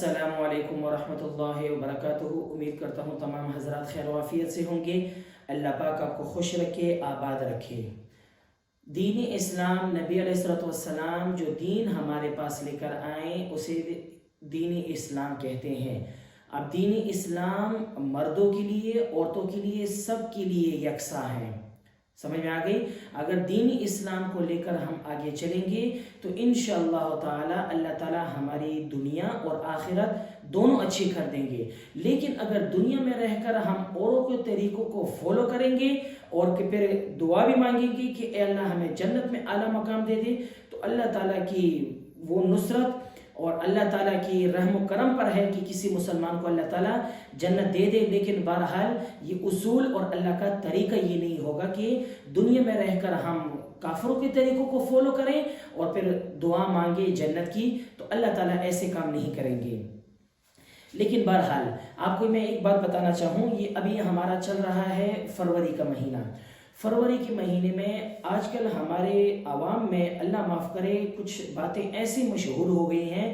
अस्सलामु अलैकुम वरहमतुल्लाहि वबरकातुहू। उम्मीद करता हूँ तमाम हजरात खैर वाफियत से होंगे। अल्लाह पाक आपको खुश रखे, आबाद रखे। दीन इस्लाम, नबी अलैहिस्सलाम जो दीन हमारे पास लेकर आए उसे दीन इस्लाम कहते हैं। अब दीन इस्लाम मर्दों के लिए, औरतों के लिए, सब के लिए यकसा है। समझ में आ गई। अगर दीन इस्लाम को लेकर हम आगे चलेंगे तो इंशाअल्लाह ताला अल्लाह ताला हमारी दुनिया और आखिरत दोनों अच्छी कर देंगे। लेकिन अगर दुनिया में रहकर हम औरों के तरीकों को फॉलो करेंगे और कि फिर दुआ भी मांगेंगे कि ए अल्लाह हमें जन्नत में आला मकाम दे दे, तो अल्लाह ताला की वो नुसरत और अल्लाह ताला की रहम करम पर है कि किसी मुसलमान को अल्लाह ताला जन्नत दे दे। लेकिन बहरहाल ये उसूल और अल्लाह का तरीका ये नहीं होगा कि दुनिया में रहकर हम काफिरों के तरीकों को फॉलो करें और फिर दुआ मांगे जन्नत की, तो अल्लाह ताला ऐसे काम नहीं करेंगे। लेकिन बहरहाल आपको मैं एक बात बताना चाहूँ, ये अभी हमारा चल रहा है फरवरी का महीना। फरवरी के महीने में आजकल हमारे आवाम में, अल्लाह माफ़ करे, कुछ बातें ऐसी मशहूर हो गई हैं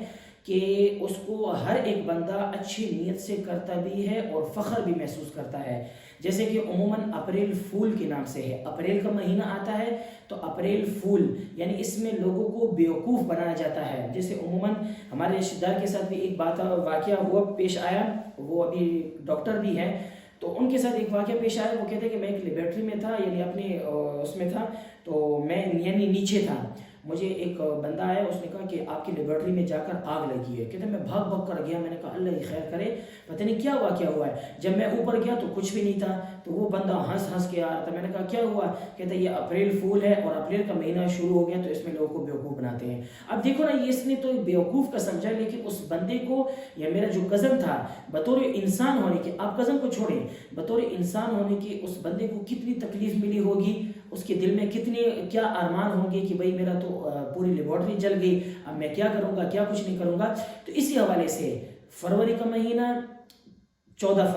कि उसको हर एक बंदा अच्छी नीयत से करता भी है और फ़ख्र भी महसूस करता है। जैसे कि उमूमन अप्रैल फूल के नाम से है। अप्रैल का महीना आता है तो अप्रैल फूल यानी इसमें लोगों को बेवकूफ़ बनाया जाता है। जैसे उमूमन हमारे रिश्तेदार के साथ भी एक बात वाक़या हुआ, पेश आया, वो अभी डॉक्टर भी हैं, तो उनके साथ एक वाक़या पेश आया। वो कहते हैं कि मैं एक लेबोरेटरी में था, यानी अपने उसमें था, तो मैं यानी नीचे था। मुझे एक बंदा आया, उसने कहा कि आपकी लेबोरेटरी में जाकर आग लगी है। कहते मैं भाग भाग कर गया। मैंने कहा अल्लाह ही खैर करे, पता नहीं क्या वाक़या हुआ है। जब मैं ऊपर गया तो कुछ भी नहीं था। तो वो बंदा हंस हंस के आ रहा था। मैंने कहा क्या हुआ? कहता ये अप्रैल फूल है और अप्रैल का महीना शुरू हो गया तो इसमें लोगों को बेवकूफ़ बनाते हैं। अब देखो ना, ये इसने तो बेवकूफ़ का समझा, लेकिन उस बंदे को, या मेरा जो कज़न था, बतौर इंसान होने के, आप कज़न को छोड़ें, बतौर इंसान होने के उस बंदे को कितनी तकलीफ मिली होगी, उसके दिल में कितने क्या अरमान होंगे कि भाई मेरा तो पूरी लेबोरेटरी जल गई, अब मैं क्या करूँगा, क्या कुछ नहीं करूँगा। तो इसी हवाले से फरवरी का महीना 14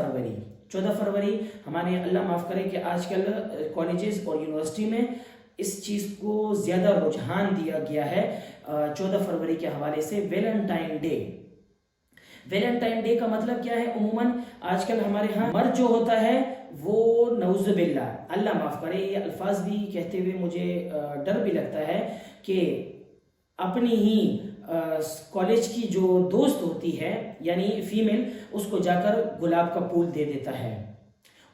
फरवरी हमारे, अल्लाह माफ़ करे कि आजकल कॉलेजेस और यूनिवर्सिटी में इस चीज़ को ज़्यादा रुझान दिया गया है। 14 फरवरी के हवाले से वैलेंटाइन डे। वैलेंटाइन डे का मतलब क्या है? उमूमन आजकल हमारे यहाँ मर्द जो होता है वो नौजुबिल्ला, अल्लाह माफ़ करे, ये अल्फाज भी कहते हुए मुझे डर भी लगता है कि अपनी ही कॉलेज की जो दोस्त होती है यानी फीमेल, उसको जाकर गुलाब का फूल दे देता है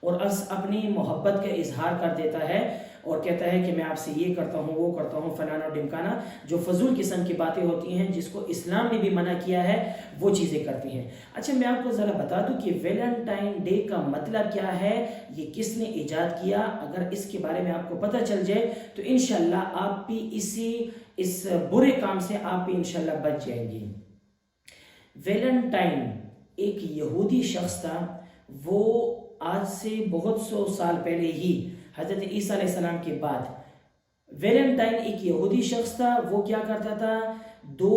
और अपनी मोहब्बत का इजहार कर देता है और कहता है कि मैं आपसे ये करता हूँ, वो करता हूँ, फलाना ढिमकाना, जो फजूल किस्म की बातें होती हैं जिसको इस्लाम ने भी मना किया है, वो चीज़ें करती हैं। अच्छा, मैं आपको ज़रा बता दूँ कि वैलेंटाइन डे का मतलब क्या है, ये किसने ईजाद किया। अगर इसके बारे में आपको पता चल जाए तो इंशाअल्लाह आप भी इस बुरे काम से आप भी इंशाअल्लाह बच जाएंगे। वैलेंटाइन एक यहूदी शख्स था। वो आज से बहुत 100 साल पहले ही, हज़रत ईसा अलैहिस्सलाम के बाद, वैलेंटाइन एक यहूदी शख्स था। वो क्या करता था? 2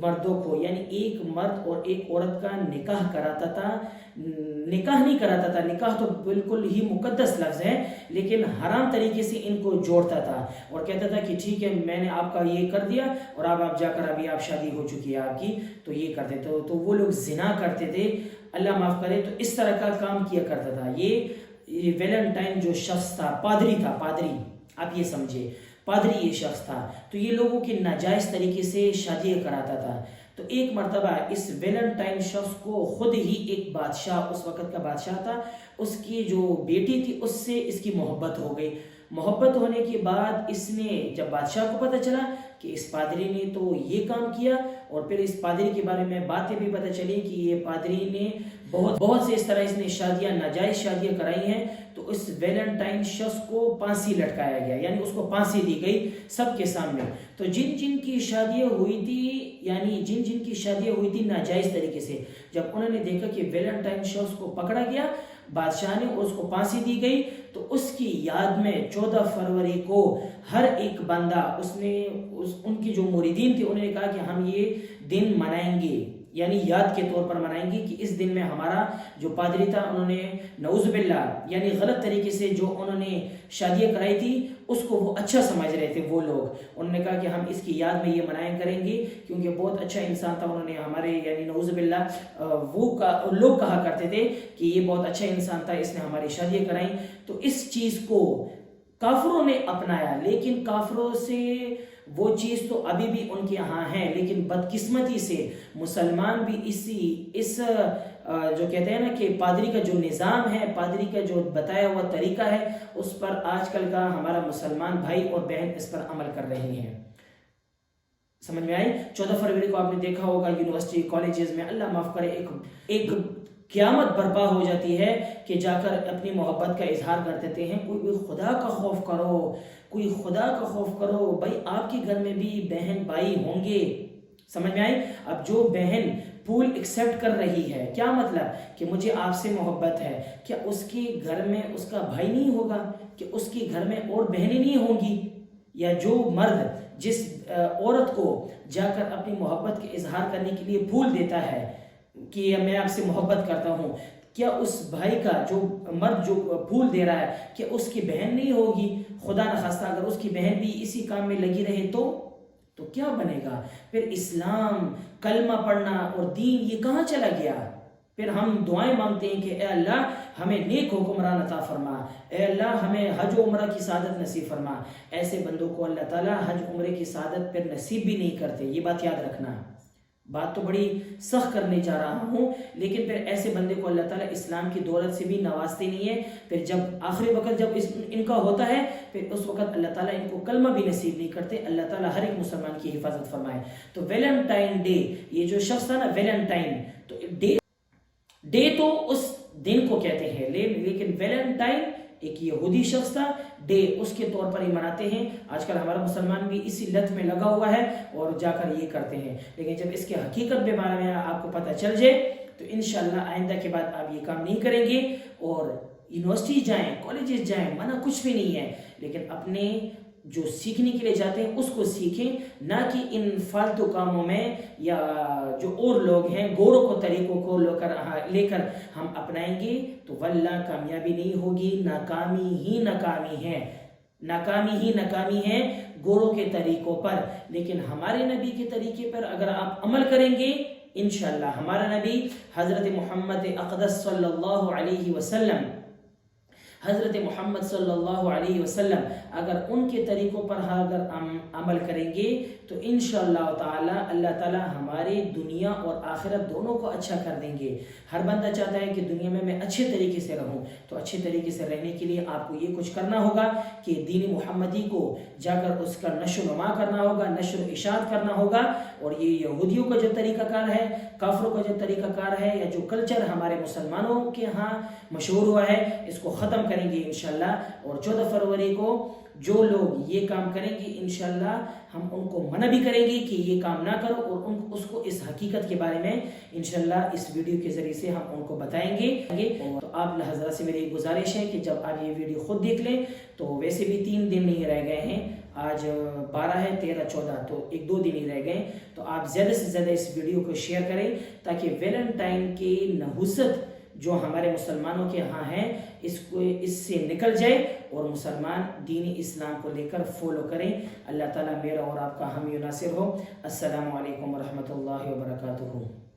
मर्दों को, यानी एक मर्द और एक औरत का निकाह कराता था। निकाह नहीं कराता था, निकाह तो बिल्कुल ही मुकद्दस लफ्ज़ है, लेकिन हराम तरीके से इनको जोड़ता था और कहता था कि ठीक है, मैंने आपका ये कर दिया और अब आप जाकर, अभी आप शादी हो चुकी है आपकी, तो ये करते थे। तो वो लोग जिना करते थे, अल्लाह माफ़ करे। तो इस तरह का काम किया करता था ये वैलेंटाइन जो शख्स था, पादरी था, पादरी, आप ये समझिए, पादरी ये शख्स था। तो ये लोगों की नाजायज़ तरीके से शादियाँ कराता था। तो एक मर्तबा इस वैलेंटाइन शख्स को खुद ही एक बादशाह, उस वक़्त का बादशाह था, उसकी जो बेटी थी उससे इसकी मोहब्बत हो गई। मोहब्बत होने के बाद इसने, जब बादशाह को पता चला कि इस पादरी ने तो ये काम किया, और फिर इस पादरी के बारे में बातें भी पता चली कि ये पादरी ने बहुत से इस तरह इसने शादियाँ, नाजायज़ शादियाँ कराई हैं। तो इस वैलेंटाइन शख्स को फांसी लटकाया गया, यानी उसको फांसी दी गई सबके सामने। तो जिन जिन की शादियाँ हुई थी, यानी जिन जिन की शादियाँ हुई थी नाजायज़ तरीके से, जब उन्होंने देखा कि वैलेंटाइन शख्स को पकड़ा गया बादशाह ने, उसको फांसी दी गई, तो उसकी याद में 14 फरवरी को हर एक बंदा, उनकी जो मुरीदीन थे उन्होंने कहा कि हम ये दिन मनाएंगे, یعنی یاد کے طور پر منائیں گے کہ اس دن میں ہمارا جو پادری تھا انہوں نے نعوذ باللہ یعنی غلط طریقے سے جو انہوں نے شادیاں کرائی تھی اس کو وہ اچھا سمجھ رہے تھے وہ لوگ. انہوں نے کہا کہ ہم اس کی یاد میں یہ منائیں کریں گے کیونکہ بہت اچھا انسان تھا. انہوں نے ہمارے یعنی نعوذ باللہ وہ لوگ کہا کرتے تھے کہ یہ بہت اچھا انسان تھا, اس نے ہماری شادیاں کرائیں. تو اس چیز کو کافروں نے اپنایا, لیکن کافروں سے وہ چیز تو ابھی بھی ان کے ہاں ہے, لیکن بدقسمتی سے مسلمان بھی اس جو کہتے ہیں نا کہ پادری کا جو نظام ہے, پادری کا جو بتایا ہوا طریقہ ہے, اس پر آج کل کا ہمارا مسلمان بھائی اور بہن اس پر عمل کر رہے ہیں. سمجھ میں آئی؟ 14 فروری کو آپ نے دیکھا ہوگا یونیورسٹی کالجز میں اللہ معاف کرے ایک قیامت برپا ہو جاتی ہے کہ جا کر اپنی محبت کا اظہار کر دیتے ہیں. کوئی خدا کا خوف کرو, کوئی خدا کا خوف کرو. بھائی آپ کے گھر میں بھی بہن بھائی ہوں گے. سمجھ میں آئی؟ اب جو بہن پھول ایکسیپٹ کر رہی ہے, کیا مطلب کہ مجھے آپ سے محبت ہے, کیا اس کے گھر میں اس کا بھائی نہیں ہوگا, کہ اس کے گھر میں اور بہنیں نہیں ہوں گی؟ یا جو مرد جس عورت کو جا کر اپنی محبت کے اظہار کرنے کے لیے پھول دیتا ہے کہ میں آپ سے محبت کرتا ہوں, کیا اس بھائی کا جو مرد جو پھول دے رہا ہے کہ اس کی بہن نہیں ہوگی؟ خدا نخواستہ اگر اس کی بہن بھی اسی کام میں لگی رہے تو کیا بنے گا؟ پھر اسلام, کلمہ پڑھنا اور دین یہ کہاں چلا گیا؟ پھر ہم دعائیں مانگتے ہیں کہ اے اللہ ہمیں نیک حکمران عطا فرما, اے اللہ ہمیں حج و عمرہ کی سعادت نصیب فرما. ایسے بندوں کو اللہ تعالیٰ حج عمرے کی سعادت پھر نصیب بھی نہیں کرتے. یہ بات یاد رکھنا. بات تو بڑی سخت کرنے جا رہا ہوں, لیکن پھر ایسے بندے کو اللہ تعالیٰ اسلام کی دولت سے بھی نوازتے نہیں ہے. پھر جب آخری وقت جب ان کا ہوتا ہے, پھر اس وقت اللہ تعالیٰ ان کو کلمہ بھی نصیب نہیں کرتے. اللہ تعالیٰ ہر ایک مسلمان کی حفاظت فرمائے. تو ویلنٹائن ڈے, یہ جو شخص تھا نا ویلنٹائن, تو ڈے تو اس دن کو کہتے ہیں, لیکن ویلنٹائن ایک یہودی شخص تھا, ڈے اس کے طور پر ہی مناتے ہیں. آج کل ہمارا مسلمان بھی اسی لت میں لگا ہوا ہے اور جا کر یہ کرتے ہیں, لیکن جب اس کے حقیقت کے بارے میں آپ کو پتہ چل جائے تو انشاءاللہ آئندہ کے بعد آپ یہ کام نہیں کریں گے. اور یونیورسٹی جائیں, کالجز جائیں, منع کچھ بھی نہیں ہے, لیکن اپنے جو سیکھنے کے لیے جاتے ہیں اس کو سیکھیں, نہ کہ ان فالتو کاموں میں یا جو اور لوگ ہیں گوروں کو طریقوں کو لے کر ہم اپنائیں گے تو واللہ کامیابی نہیں ہوگی, ناکامی ہی ناکامی ہے, ناکامی ہی ناکامی ہے گوروں کے طریقوں پر. لیکن ہمارے نبی کے طریقے پر اگر آپ عمل کریں گے انشاءاللہ, ہمارا نبی حضرت محمد اقدس صلی اللہ علیہ وسلم, حضرت محمد صلی اللہ علیہ وسلم اگر ان کے طریقوں پر اگر ہم عمل کریں گے تو انشاءاللہ تعالی اللہ تعالی ہماری دنیا اور آخرت دونوں کو اچھا کر دیں گے. ہر بندہ چاہتا ہے کہ دنیا میں اچھے طریقے سے رہوں, تو اچھے طریقے سے رہنے کے لیے آپ کو یہ کچھ کرنا ہوگا کہ دین محمدی کو جا کر اس کا نشر و نما کرنا ہوگا, نشر و اشاعت کرنا ہوگا. اور یہ یہودیوں کا جو طریقہ کار ہے, کافروں کا جو طریقہ کار ہے, یا جو کلچر ہمارے مسلمانوں کے ہاں مشہور ہوا ہے, اس کو ختم کریں گے انشاءاللہ. اور 14 فروری کو جو لوگ یہ کام کریں گے انشاءاللہ ہم ان کو منع بھی کریں گے کہ یہ کام نہ کرو, اور اس کو اس حقیقت کے بارے میں انشاءاللہ اس ویڈیو کے ذریعے سے ہم ان کو بتائیں گے. تو آپ حضرات سے میری گزارش ہے کہ جب آپ یہ ویڈیو خود دیکھ لیں, تو ویسے بھی 3 دن نہیں رہ گئے ہیں, آج 12 ہے, 13, 14, تو 1-2 دن ہی رہ گئے, تو آپ زیادہ سے زیادہ اس ویڈیو کو شیئر کریں تاکہ ویلنٹائن کی نحوست جو ہمارے مسلمانوں کے ہاں ہیں اس سے نکل جائے اور مسلمان دین اسلام کو لے کر فالو کریں. اللہ تعالیٰ میرا اور آپ کا حامی و ناصر ہو. السلام علیکم ورحمۃ اللہ وبرکاتہ.